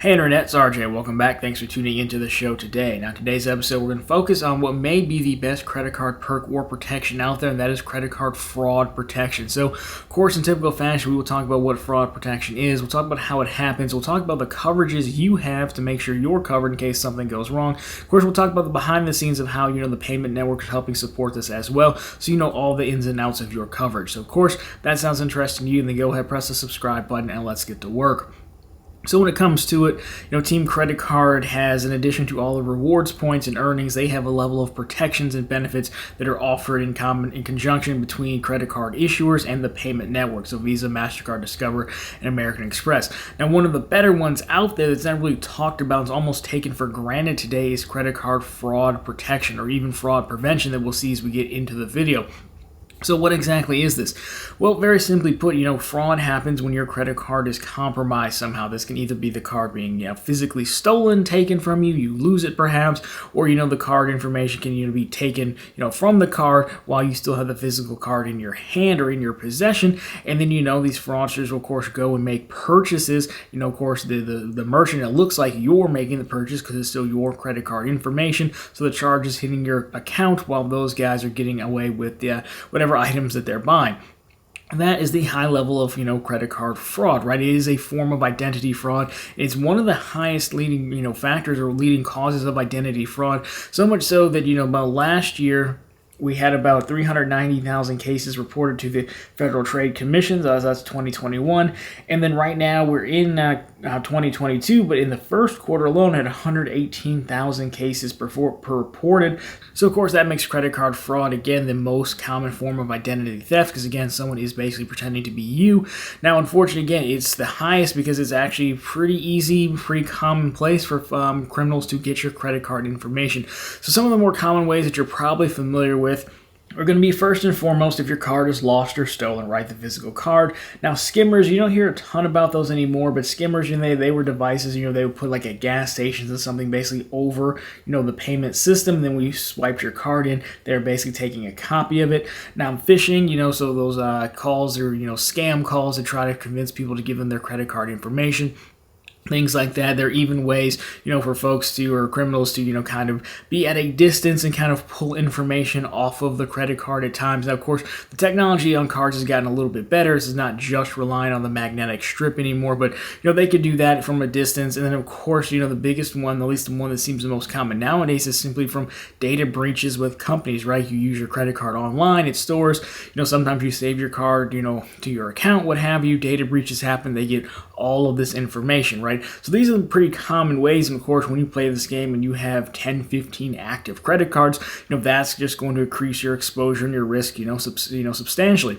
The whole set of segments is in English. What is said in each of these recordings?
Hey Internet, it's RJ. Welcome back. Thanks for tuning into the show today. Now, today's episode, we're going to focus on what may be the best credit card perk or protection out there, and that is credit card fraud protection. So, of course, in typical fashion, we will talk about what fraud protection is. We'll talk about how it happens. We'll talk about the coverages you have to make sure you're covered in case something goes wrong. Of course, we'll talk about the behind the scenes of how, the payment network is helping support this as well, so you know all the ins and outs of your coverage. So, of course, if that sounds interesting to you, then go ahead, press the subscribe button, and let's get to work. So when it comes to it, Team Credit Card has, in addition to all the rewards points and earnings, they have a level of protections and benefits that are offered in conjunction between credit card issuers and the payment network, so Visa, MasterCard, Discover, and American Express. Now, one of the better ones out there that's not really talked about, it's almost taken for granted today, is credit card fraud protection or even fraud prevention that we'll see as we get into the video. So what exactly is this? Well, very simply put, fraud happens when your credit card is compromised somehow. This can either be the card being physically stolen, taken from you, you lose it perhaps, or the card information can be taken from the card while you still have the physical card in your hand or in your possession. And then these fraudsters will of course go and make purchases. Of course the merchant, it looks like you're making the purchase because it's still your credit card information. So the charge is hitting your account while those guys are getting away with whatever items that they're buying. That is the high level of, credit card fraud, right? It is a form of identity fraud. It's one of the highest leading, factors or leading causes of identity fraud. So much so that, about last year, we had about 390,000 cases reported to the Federal Trade Commission, as that's 2021. And then right now we're in 2022, but in the first quarter alone had 118,000 cases reported. So of course that makes credit card fraud, again, the most common form of identity theft, because again, someone is basically pretending to be you. Now, unfortunately, again, it's the highest because it's actually pretty easy, pretty commonplace for criminals to get your credit card information. So some of the more common ways that you're probably familiar with are going to be first and foremost if your card is lost or stolen, right? The physical card. Now, skimmers, you don't hear a ton about those anymore, but skimmers, they were devices, they would put like at gas stations and something basically over, the payment system. Then when you swiped your card in, they're basically taking a copy of it. Now, phishing, so those calls or, scam calls that try to convince people to give them their credit card information. Things like that. There are even ways, for folks to, or criminals to, kind of be at a distance and kind of pull information off of the credit card at times. Now, of course, the technology on cards has gotten a little bit better. This is not just relying on the magnetic strip anymore, but, they could do that from a distance. And then, of course, the biggest one, at least the one that seems the most common nowadays, is simply from data breaches with companies, right? You use your credit card online at stores. Sometimes you save your card, to your account, what have you. Data breaches happen. They get all of this information, right? So these are the pretty common ways, and of course, when you play this game and you have 10, 15 active credit cards, that's just going to increase your exposure and your risk, substantially.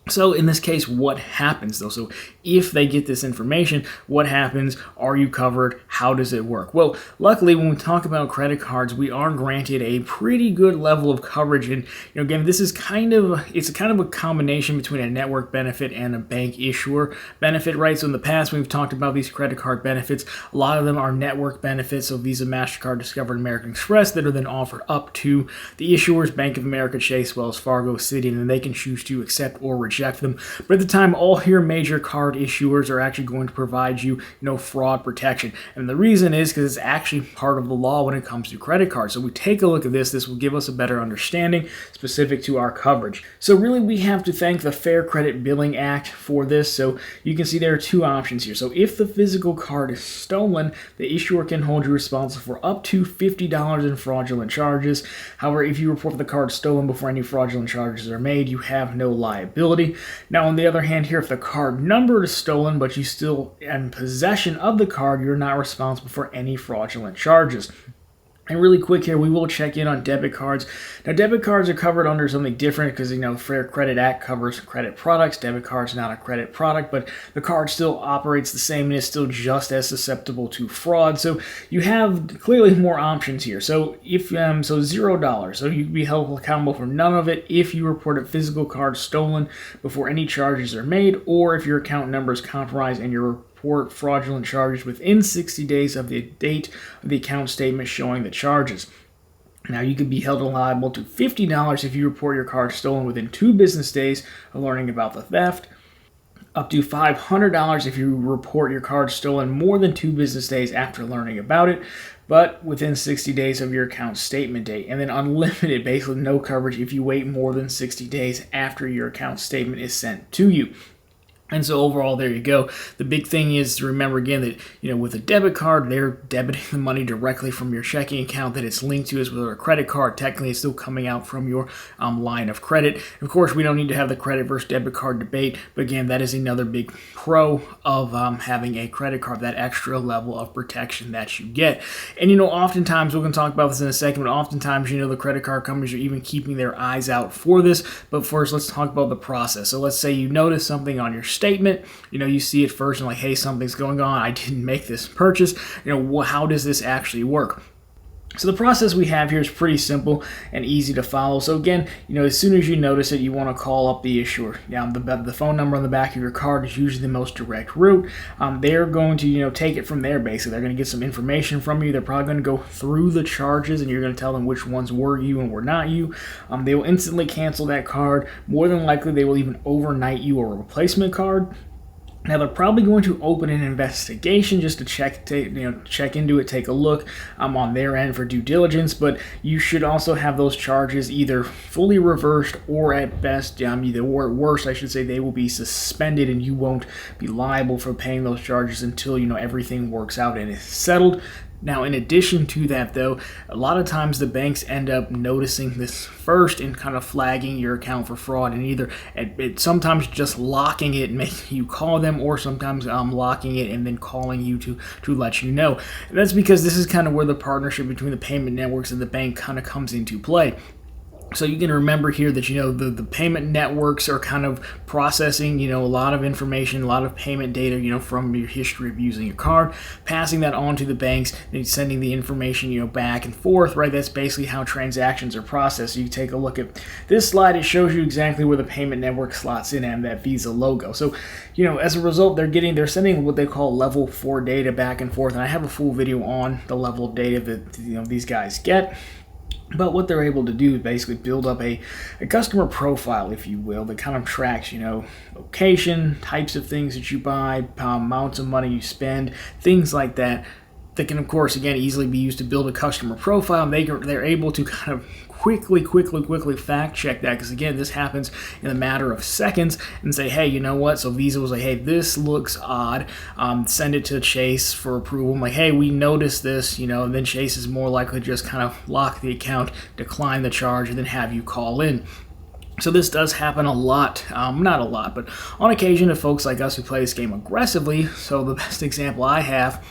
So in this case, what happens though? So if they get this information, what happens? Are you covered? How does it work? Well, luckily, when we talk about credit cards, we are granted a pretty good level of coverage. And again, this is kind of a combination between a network benefit and a bank issuer benefit, right? So in the past, we've talked about these credit card benefits. A lot of them are network benefits, so Visa, MasterCard, Discover, and American Express, that are then offered up to the issuers, Bank of America, Chase, Wells Fargo, Citi, and then they can choose to accept or reject them. But at the time, all your major card issuers are actually going to provide you, fraud protection. And the reason is because it's actually part of the law when it comes to credit cards. So we take a look at this. This will give us a better understanding specific to our coverage. So really, we have to thank the Fair Credit Billing Act for this. So you can see there are two options here. So if the physical card is stolen, the issuer can hold you responsible for up to $50 in fraudulent charges. However, if you report the card stolen before any fraudulent charges are made, you have no liability. Now, on the other hand here, if the card number is stolen, but you still in possession of the card, you're not responsible for any fraudulent charges. And really quick here, we will check in on debit cards. Now, debit cards are covered under something different because, Fair Credit Act covers credit products. Debit card's not a credit product, but the card still operates the same and is still just as susceptible to fraud. So you have clearly more options here. So if $0, so you can be held accountable for none of it if you report a physical card stolen before any charges are made, or if your account number is compromised and your report fraudulent charges within 60 days of the date of the account statement showing the charges. Now, you could be held liable to $50 if you report your card stolen within 2 business days of learning about the theft, up to $500 if you report your card stolen more than 2 business days after learning about it, but within 60 days of your account statement date. And then unlimited, basically no coverage if you wait more than 60 days after your account statement is sent to you. And so overall, there you go. The big thing is to remember again that, with a debit card, they're debiting the money directly from your checking account that it's linked to. As with a credit card, technically it's still coming out from your line of credit. Of course, we don't need to have the credit versus debit card debate, but again, that is another big pro of having a credit card, that extra level of protection that you get. And oftentimes, we're going to talk about this in a second, but oftentimes, the credit card companies are even keeping their eyes out for this. But first, let's talk about the process. So let's say you notice something on your statement, you see it first and like, hey, something's going on, I didn't make this purchase, how does this actually work? So the process we have here is pretty simple and easy to follow. So again, as soon as you notice it, you want to call up the issuer. Now, the phone number on the back of your card is usually the most direct route. They're going to, take it from there, basically. They're going to get some information from you. They're probably going to go through the charges, and you're going to tell them which ones were you and were not you. They will instantly cancel that card. More than likely, they will even overnight you a replacement card. Now, they're probably going to open an investigation just to check into it, take a look on their end for due diligence, but you should also have those charges either fully reversed or at best, either or at worst, I should say, they will be suspended and you won't be liable for paying those charges until, everything works out and is settled. Now, in addition to that, though, a lot of times the banks end up noticing this first and kind of flagging your account for fraud, and either sometimes just locking it and making you call them, or sometimes locking it and then calling you to let you know. And that's because this is kind of where the partnership between the payment networks and the bank kind of comes into play. So you can remember here that, the payment networks are kind of processing, a lot of information, a lot of payment data, from your history of using your card, passing that on to the banks, and sending the information, back and forth, right? That's basically how transactions are processed. So you take a look at this slide, it shows you exactly where the payment network slots in and that Visa logo. So, as a result, they're sending what they call level 4 data back and forth, and I have a full video on the level of data that, these guys get. But what they're able to do is basically build up a customer profile, if you will, that kind of tracks, location, types of things that you buy, amounts of money you spend, things like that. That can, of course, again, easily be used to build a customer profile. They're able to kind of quickly fact check that, because again, this happens in a matter of seconds, and say, hey, you know what? So Visa was like, hey, this looks odd. Send it to Chase for approval. I'm like, hey, we noticed this, and then Chase is more likely to just kind of lock the account, decline the charge, and then have you call in. So this does happen a lot, not a lot, but on occasion to folks like us who play this game aggressively. So the best example I have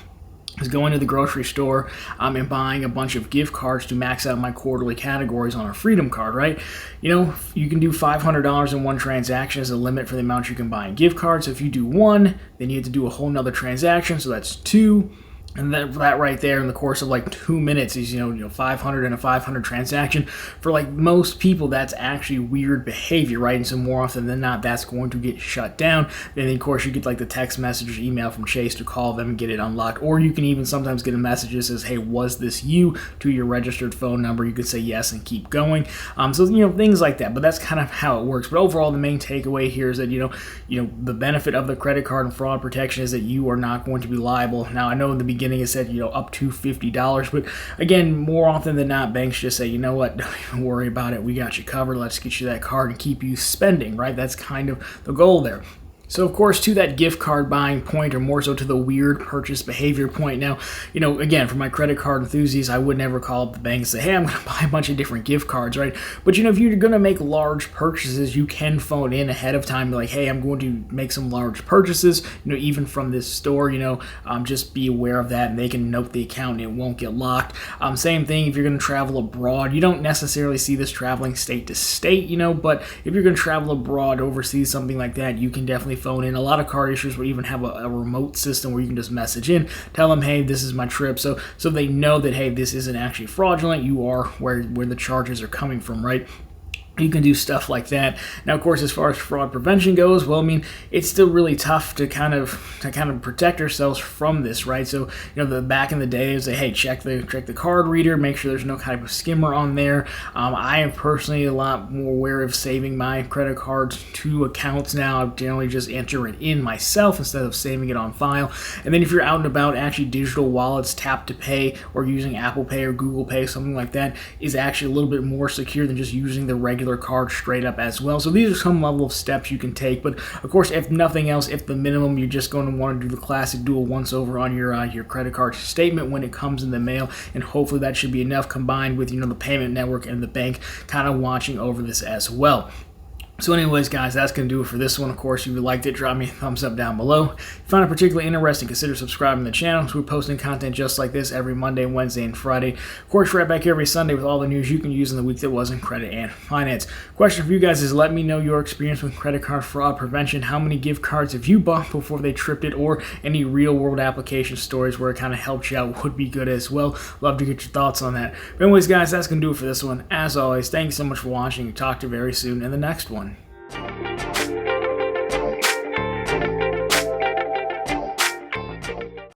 is going to the grocery store and buying a bunch of gift cards to max out my quarterly categories on a Freedom card, right? You can do $500 in one transaction as a limit for the amount you can buy in gift cards. So if you do one, then you have to do a whole nother transaction, so that's 2. And that right there in the course of like 2 minutes is, 500 and a 500 transaction. For like most people, that's actually weird behavior, right? And so more often than not, that's going to get shut down. Then of course you get like the text message or email from Chase to call them and get it unlocked. Or you can even sometimes get a message that says, hey, was this you, to your registered phone number. You could say yes and keep going. So things like that. But that's kind of how it works. But overall, the main takeaway here is that, the benefit of the credit card and fraud protection is that you are not going to be liable. Now, I know in the beginning it said, up to $50, but again, more often than not, banks just say, you know what, don't even worry about it, we got you covered, let's get you that card and keep you spending, right? That's kind of the goal there. So, of course, to that gift card buying point, or more so to the weird purchase behavior point. Now, again, for my credit card enthusiasts, I would never call up the bank and say, hey, I'm going to buy a bunch of different gift cards, right? But, if you're going to make large purchases, you can phone in ahead of time, like, hey, I'm going to make some large purchases, even from this store, just be aware of that, and they can note the account and it won't get locked. Same thing if you're going to travel abroad. You don't necessarily see this traveling state to state, but if you're going to travel abroad, overseas, something like that, you can definitely phone in. A lot of card issuers will even have a remote system where you can just message in, tell them, hey, this is my trip, so they know that, hey, this isn't actually fraudulent, you are where the charges are coming from, right? You can do stuff like that. Now, of course, as far as fraud prevention goes, well, I mean, it's still really tough to kind of protect ourselves from this, right? So, back in the day, it was like, hey, check the card reader, make sure there's no kind of skimmer on there. I am personally a lot more aware of saving my credit cards to accounts now. I generally just enter it in myself instead of saving it on file. And then if you're out and about, actually digital wallets, tap to pay, or using Apple Pay or Google Pay, something like that, is actually a little bit more secure than just using the regular card straight up as well. So these are some level of steps you can take, but of course, if nothing else, if the minimum, you're just going to want to do the classic do a once over on your credit card statement when it comes in the mail, and hopefully that should be enough, combined with the payment network and the bank kind of watching over this as well. So anyways, guys, that's going to do it for this one. Of course, if you liked it, drop me a thumbs up down below. If you find it particularly interesting, consider subscribing to the channel. So we're posting content just like this every Monday, Wednesday, and Friday. Of course, right back here every Sunday with all the news you can use in the week that was in credit and finance. Question for you guys is, let me know your experience with credit card fraud prevention. How many gift cards have you bought before they tripped it, or any real-world application stories where it kind of helped you out would be good as well. Love to get your thoughts on that. But anyways, guys, that's going to do it for this one. As always, thank you so much for watching. Talk to you very soon in the next one.